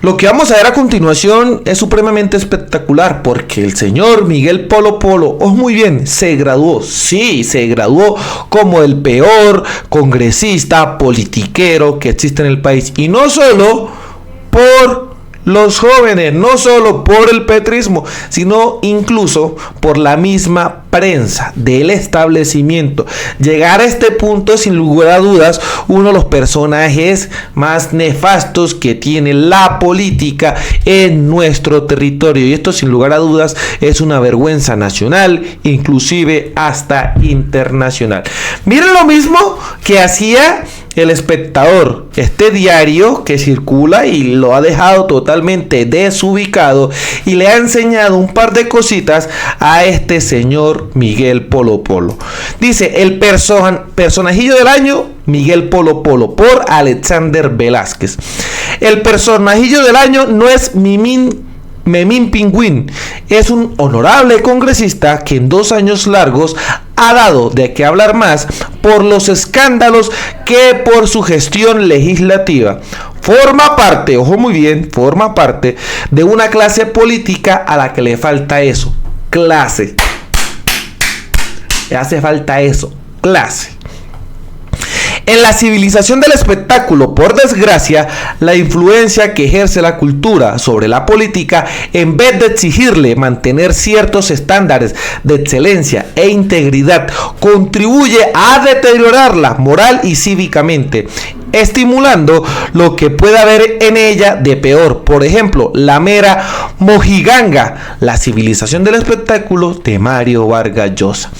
Lo que vamos a ver a continuación es supremamente espectacular porque el señor Miguel Polo Polo, muy bien, se graduó, sí, se graduó como el peor congresista politiquero que existe en el país, y no solo por los jóvenes, no solo por el petrismo, sino incluso por la misma prensa del establecimiento. Llegar a este punto es sin lugar a dudas uno de los personajes más nefastos que tiene la política en nuestro territorio, y esto sin lugar a dudas es una vergüenza nacional, inclusive hasta internacional. Miren lo mismo que hacía El Espectador, este diario que circula y lo ha dejado totalmente desubicado, y le ha enseñado un par de cositas a este señor Miguel Polo Polo. Dice: el personajillo del año, Miguel Polo Polo, por Alexander Velázquez. El personajillo del año no es Memín Pingüín, es un honorable congresista que en 2 años largos ha dado de qué hablar más por los escándalos que por su gestión legislativa. Forma parte, ojo muy bien, forma parte de una clase política a la que le falta eso, clase. Le hace falta eso, clase. En la civilización del espectáculo, por desgracia, la influencia que ejerce la cultura sobre la política, en vez de exigirle mantener ciertos estándares de excelencia e integridad, contribuye a deteriorarla moral y cívicamente, estimulando lo que pueda haber en ella de peor. Por ejemplo, la mera mojiganga, la civilización del espectáculo de Mario Vargas Llosa.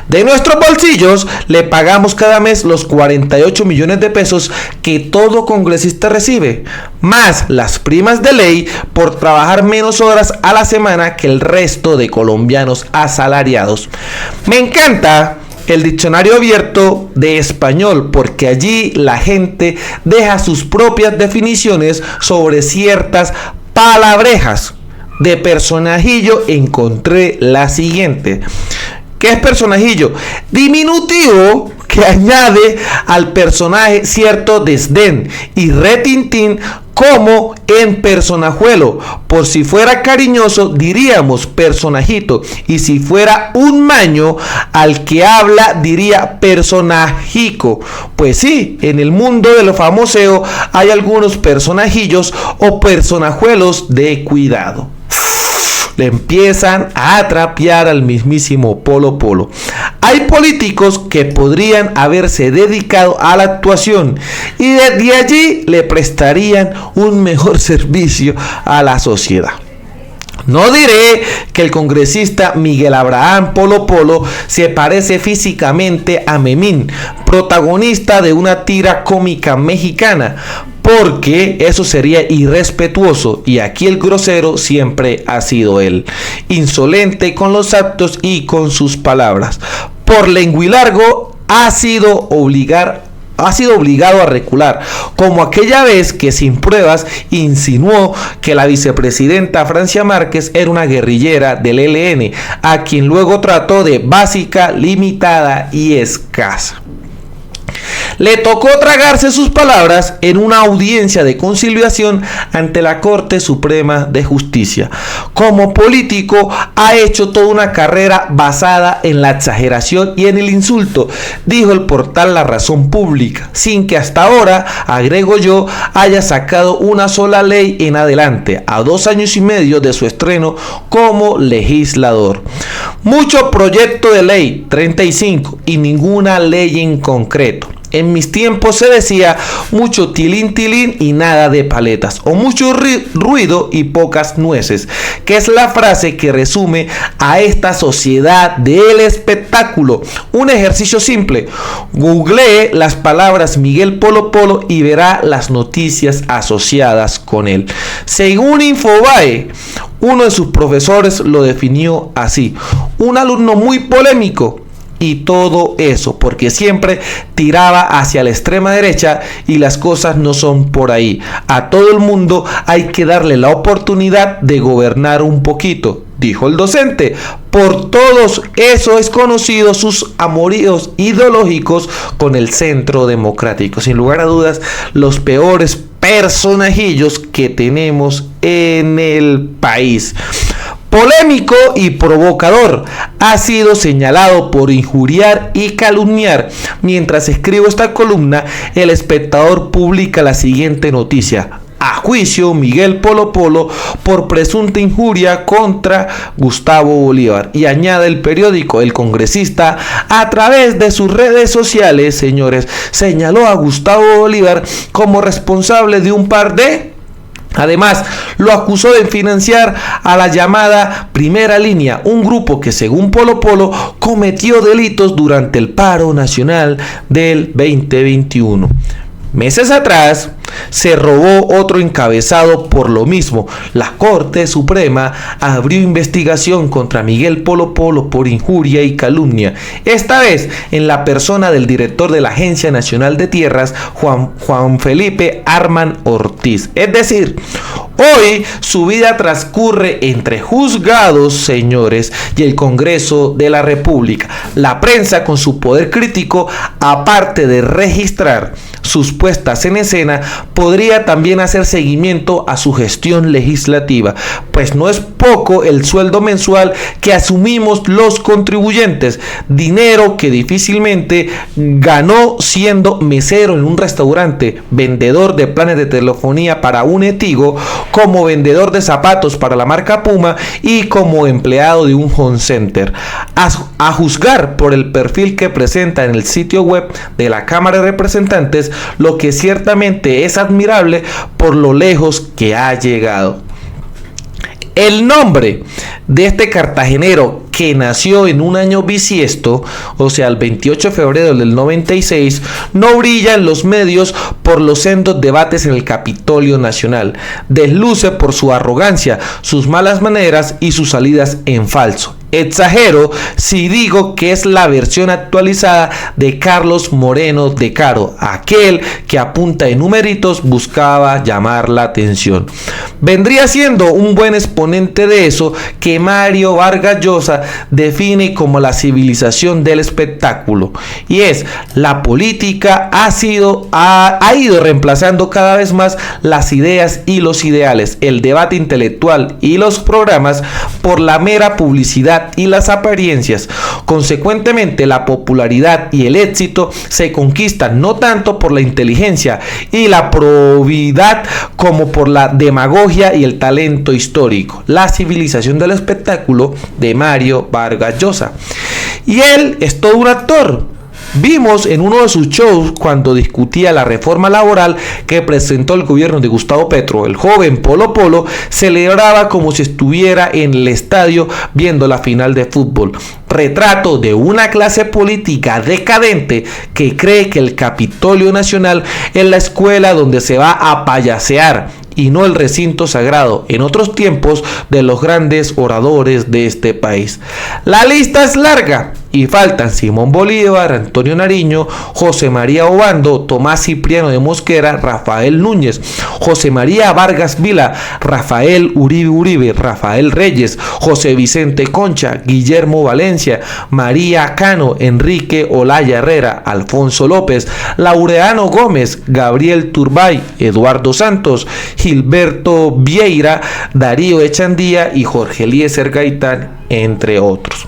De nuestros bolsillos le pagamos cada mes los 48 millones de pesos que todo congresista recibe, más las primas de ley por trabajar menos horas a la semana que el resto de colombianos asalariados. Me encanta el diccionario abierto de español, porque allí la gente deja sus propias definiciones sobre ciertas palabrejas. De personajillo encontré la siguiente. ¿Qué es personajillo? Diminutivo que añade al personaje cierto desdén y retintín, como en personajuelo. Por si fuera cariñoso diríamos personajito, y si fuera un maño al que habla diría personajico. Pues sí, en el mundo de lo famoseo hay algunos personajillos o personajuelos de cuidado. Le empiezan a trapear al mismísimo Polo Polo. Hay políticos que podrían haberse dedicado a la actuación y desde allí le prestarían un mejor servicio a la sociedad. No diré que el congresista Miguel Abraham Polo Polo se parece físicamente a Memín, protagonista de una tira cómica mexicana, porque eso sería irrespetuoso, y aquí el grosero siempre ha sido él, insolente con los actos y con sus palabras. Por lenguilargo ha sido obligado a recular, como aquella vez que sin pruebas insinuó que la vicepresidenta Francia Márquez era una guerrillera del ELN, a quien luego trató de básica, limitada y escasa. Le tocó tragarse sus palabras en una audiencia de conciliación ante la Corte Suprema de Justicia. Como político ha hecho toda una carrera basada en la exageración y en el insulto, dijo el portal La Razón Pública, sin que hasta ahora, agrego yo, haya sacado una sola ley en adelante, a 2 años y medio de su estreno como legislador. Mucho proyecto de ley, 35, y ninguna ley en concreto. En mis tiempos se decía mucho tilín tilín y nada de paletas, o mucho ruido y pocas nueces, que es la frase que resume a esta sociedad del espectáculo. Un ejercicio simple: googlee las palabras Miguel Polo Polo y verá las noticias asociadas con él. Según Infobae, uno de sus profesores lo definió así: un alumno muy polémico. Y todo eso porque siempre tiraba hacia la extrema derecha, y las cosas no son por ahí. A todo el mundo hay que darle la oportunidad de gobernar un poquito, dijo el docente. Por todos eso es conocido sus amoríos ideológicos con el Centro Democrático. Sin lugar a dudas, los peores personajillos que tenemos en el país. Polémico y provocador, ha sido señalado por injuriar y calumniar. Mientras escribo esta columna, El Espectador publica la siguiente noticia: a juicio Miguel Polo Polo por presunta injuria contra Gustavo Bolívar. Y añade el periódico, el congresista a través de sus redes sociales, señores, señaló a Gustavo Bolívar como responsable de un par de... Además, lo acusó de financiar a la llamada Primera Línea, un grupo que según Polo Polo cometió delitos durante el paro nacional del 2021. Meses atrás se robó otro encabezado por lo mismo. La Corte Suprema abrió investigación contra Miguel Polo Polo por injuria y calumnia, esta vez en la persona del director de la Agencia Nacional de Tierras, Juan Felipe Arman Ortiz. Es decir, hoy su vida transcurre entre juzgados, señores, y el Congreso de la República. La prensa, con su poder crítico, aparte de registrar sus puestas en escena, podría también hacer seguimiento a su gestión legislativa, pues no es poco el sueldo mensual que asumimos los contribuyentes, dinero que difícilmente ganó siendo mesero en un restaurante, vendedor de planes de telefonía para un Tigo, como vendedor de zapatos para la marca Puma y como empleado de un home center. A juzgar por el perfil que presenta en el sitio web de la Cámara de Representantes, lo que ciertamente es admirable por lo lejos que ha llegado. El nombre de este cartagenero, que nació en un año bisiesto, o sea, el 28 de febrero del 96, no brilla en los medios por los sendos debates en el Capitolio Nacional. Desluce por su arrogancia, sus malas maneras y sus salidas en falso. Exagero si digo que es la versión actualizada de Carlos Moreno de Caro, aquel que a punta de numeritos buscaba llamar la atención. Vendría siendo un buen exponente de eso que Mario Vargas Llosa define como la civilización del espectáculo, y es: la política ha ido reemplazando cada vez más las ideas y los ideales, el debate intelectual y los programas por la mera publicidad y las apariencias. Consecuentemente, la popularidad y el éxito se conquistan no tanto por la inteligencia y la probidad como por la demagogia y el talento histórico. La civilización del espectáculo de Mario Vargas Llosa. Y él es todo un actor. Vimos en uno de sus shows, cuando discutía la reforma laboral que presentó el gobierno de Gustavo Petro, el joven Polo Polo celebraba como si estuviera en el estadio viendo la final de fútbol. Retrato de una clase política decadente que cree que el Capitolio Nacional es la escuela donde se va a payasear y no el recinto sagrado, en otros tiempos, de los grandes oradores de este país. La lista es larga y faltan Simón Bolívar, Antonio Nariño, José María Obando, Tomás Cipriano de Mosquera, Rafael Núñez, José María Vargas Vila, Rafael Uribe, Rafael Reyes, José Vicente Concha, Guillermo Valencia, María Cano, Enrique Olaya Herrera, Alfonso López, Laureano Gómez, Gabriel Turbay, Eduardo Santos, Gilberto Vieira, Darío Echandía y Jorge Eliezer Gaitán, entre otros.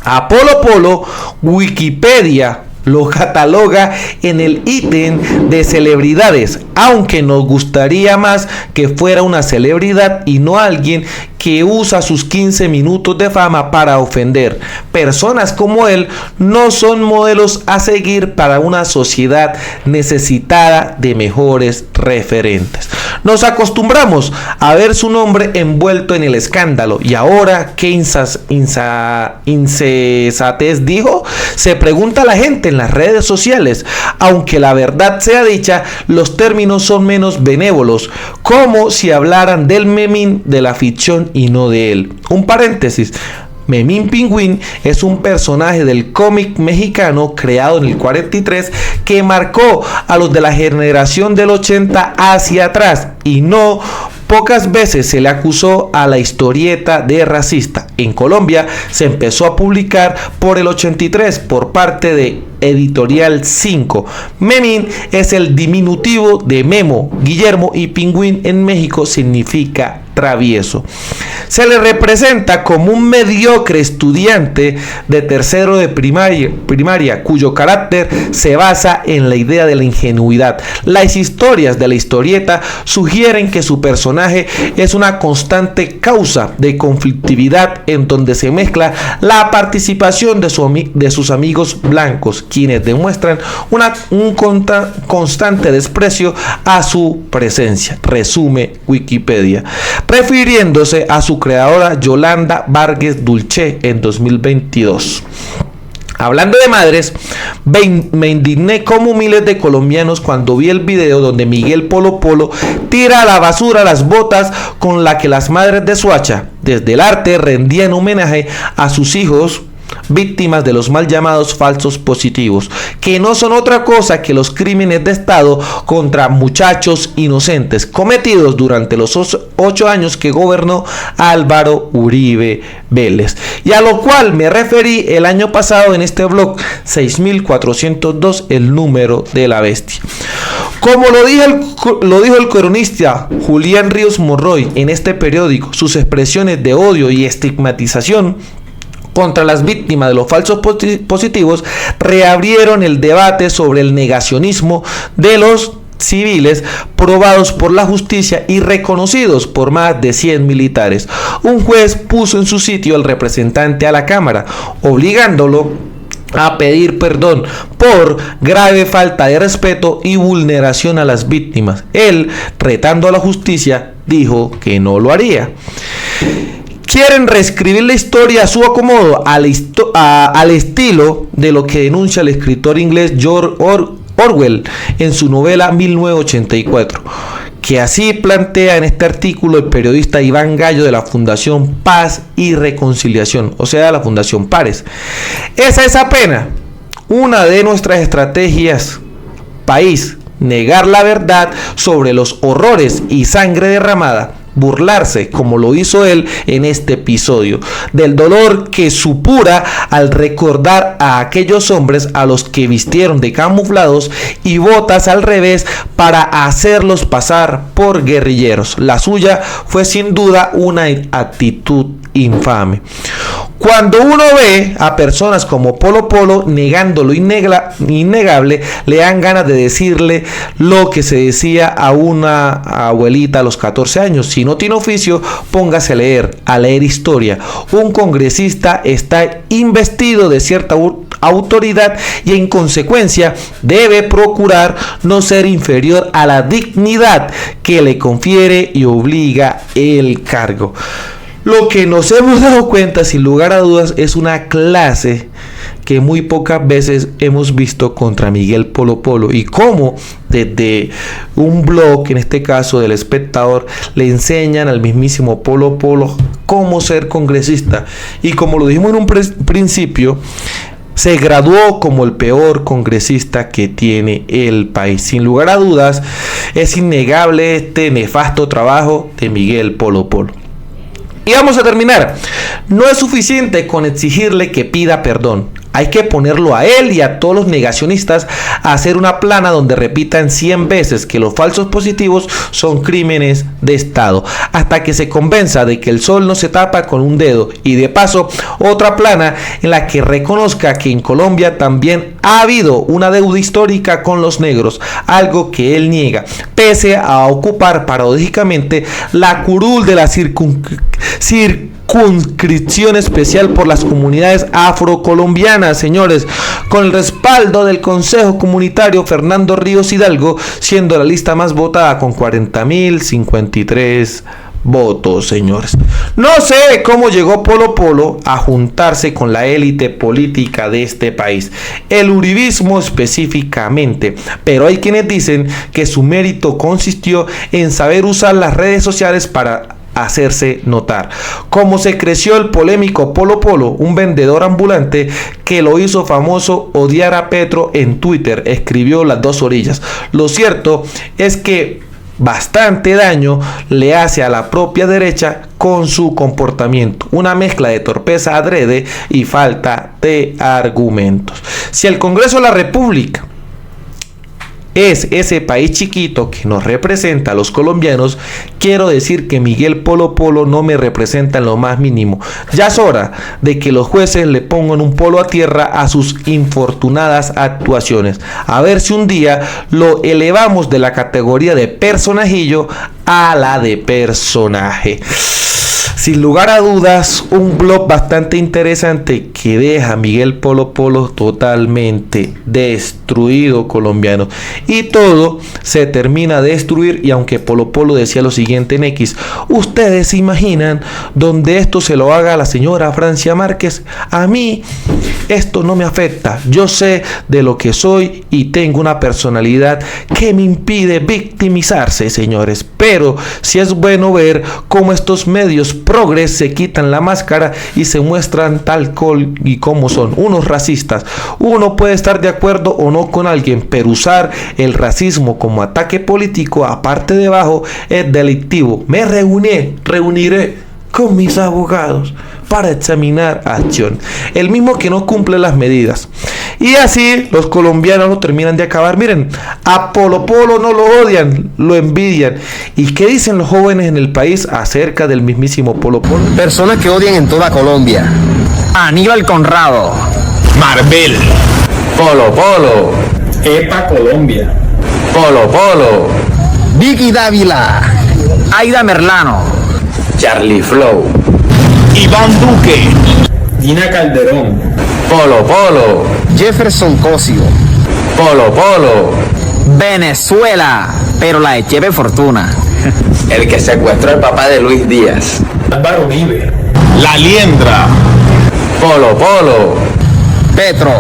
A Polo Polo, Wikipedia lo cataloga en el ítem de celebridades, aunque nos gustaría más que fuera una celebridad y no alguien que usa sus 15 minutos de fama para ofender. Personas como él no son modelos a seguir para una sociedad necesitada de mejores referentes. Nos acostumbramos a ver su nombre envuelto en el escándalo, y ahora, ¿qué insensatez dijo? Se pregunta la gente en las redes sociales. Aunque la verdad sea dicha, los términos son menos benévolos, como si hablaran del Memín de la ficción y no de él. Un paréntesis: Memín Pingüín es un personaje del cómic mexicano creado en el 43 que marcó a los de la generación del 80 hacia atrás, y no pocas veces se le acusó a la historieta de racista. En Colombia se empezó a publicar por el 83 por parte de Editorial 5. Memín es el diminutivo de Memo, Guillermo, y Pingüín en México significa travieso. Se le representa como un mediocre estudiante de tercero de primaria, cuyo carácter se basa en la idea de la ingenuidad. Las historias de la historieta sugieren que su personaje es una constante causa de conflictividad en donde se mezcla la participación de sus amigos blancos, quienes demuestran un constante desprecio a su presencia, resume Wikipedia, refiriéndose a su creadora Yolanda Vargas Dulce en 2022. Hablando de madres, me indigné como miles de colombianos cuando vi el video donde Miguel Polo Polo tira a la basura las botas con las que las madres de Soacha, desde el arte, rendían homenaje a sus hijos víctimas de los mal llamados falsos positivos, que no son otra cosa que los crímenes de Estado contra muchachos inocentes cometidos durante los 8 años que gobernó Álvaro Uribe Vélez, y a lo cual me referí el año pasado en este blog 6402, el número de la bestia. Como lo dijo el cronista Julián Ríos Monroy en este periódico, sus expresiones de odio y estigmatización contra las víctimas de los falsos positivos reabrieron el debate sobre el negacionismo de los civiles probados por la justicia y reconocidos por más de 100 militares. Un juez puso en su sitio al representante a la Cámara, obligándolo a pedir perdón por grave falta de respeto y vulneración a las víctimas. Él, retando a la justicia, dijo que no lo haría. Quieren reescribir la historia a su acomodo, al estilo de lo que denuncia el escritor inglés George Orwell en su novela 1984, que así plantea en este artículo el periodista Iván Gallo de la Fundación Paz y Reconciliación, o sea, la Fundación Pares. Esa es apenas una de nuestras estrategias país, negar la verdad sobre los horrores y sangre derramada, burlarse, como lo hizo él en este episodio, del dolor que supura al recordar a aquellos hombres a los que vistieron de camuflados y botas al revés para hacerlos pasar por guerrilleros. La suya fue sin duda una actitud infame. Cuando uno ve a personas como Polo Polo negando lo innegable, le dan ganas de decirle lo que se decía a una abuelita a los 14 años: si no tiene oficio, póngase a leer historia. Un congresista está investido de cierta autoridad y en consecuencia debe procurar no ser inferior a la dignidad que le confiere y obliga el cargo. Lo que nos hemos dado cuenta, sin lugar a dudas, es una clase que muy pocas veces hemos visto contra Miguel Polo Polo, y cómo desde un blog, en este caso del Espectador, le enseñan al mismísimo Polo Polo cómo ser congresista, y como lo dijimos en un principio, se graduó como el peor congresista que tiene el país. Sin lugar a dudas, es innegable este nefasto trabajo de Miguel Polo Polo. Y vamos a terminar. No es suficiente con exigirle que pida perdón. Hay que ponerlo a él y a todos los negacionistas a hacer una plana donde repitan 100 veces que los falsos positivos son crímenes de Estado, hasta que se convenza de que el sol no se tapa con un dedo. Y de paso, otra plana en la que reconozca que en Colombia también ha habido una deuda histórica con los negros, algo que él niega, pese a ocupar paradójicamente la curul de la circunscripción especial por las comunidades afrocolombianas, señores, con el respaldo del Consejo Comunitario Fernando Ríos Hidalgo, siendo la lista más votada con 40.053 votos, señores. No sé cómo llegó Polo Polo a juntarse con la élite política de este país, el uribismo específicamente, pero hay quienes dicen que su mérito consistió en saber usar las redes sociales para hacerse notar. Como se creció el polémico Polo Polo, un vendedor ambulante que lo hizo famoso odiar a Petro en Twitter, escribió Las Dos Orillas. Lo cierto es que bastante daño le hace a la propia derecha con su comportamiento. Una mezcla de torpeza adrede y falta de argumentos. Si el Congreso de la República es ese país chiquito que nos representa a los colombianos, quiero decir que Miguel Polo Polo no me representa en lo más mínimo. Ya es hora de que los jueces le pongan un polo a tierra a sus infortunadas actuaciones. A ver si un día lo elevamos de la categoría de personajillo a la de personaje. Sin lugar a dudas, un blog bastante interesante que deja a Miguel Polo Polo totalmente destruido, colombiano. Y todo se termina de destruir. Y aunque Polo Polo decía lo siguiente en X: ¿ustedes se imaginan donde esto se lo haga a la señora Francia Márquez? A mí esto no me afecta. Yo sé de lo que soy y tengo una personalidad que me impide victimizarse, señores. Pero sí es bueno ver cómo estos medios progres se quitan la máscara y se muestran tal cual y como son, unos racistas. Uno puede estar de acuerdo o no con alguien, pero usar el racismo como ataque político, aparte de bajo, es delictivo. Me reuniré con mis abogados para examinar acción. El mismo que no cumple las medidas. Y así los colombianos lo terminan de acabar. Miren, a Polo Polo no lo odian, lo envidian. ¿Y qué dicen los jóvenes en el país acerca del mismísimo Polo Polo? Personas que odian en toda Colombia: Aníbal Conrado, Marvel, Polo Polo, EPA Colombia, Polo Polo, Vicky Dávila, Aida Merlano, Charlie Flow, Iván Duque, Dina Calderón, Polo Polo, Jefferson Cosio, Polo Polo, Venezuela, pero la de Chepe Fortuna, el que secuestró al papá de Luis Díaz, Álvaro Uribe, La Liendra, Polo Polo, Petro,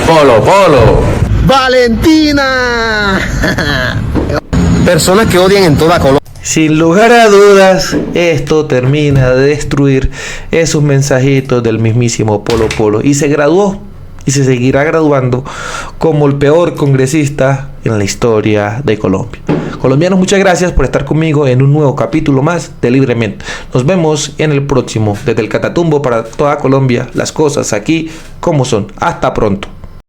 Polo Polo, Valentina. Personas que odian en toda Colombia. Sin lugar a dudas, esto termina de destruir esos mensajitos del mismísimo Polo Polo. Y se graduó y se seguirá graduando como el peor congresista en la historia de Colombia. Colombianos, muchas gracias por estar conmigo en un nuevo capítulo más de Libremente. Nos vemos en el próximo. Desde el Catatumbo para toda Colombia, las cosas aquí como son. Hasta pronto.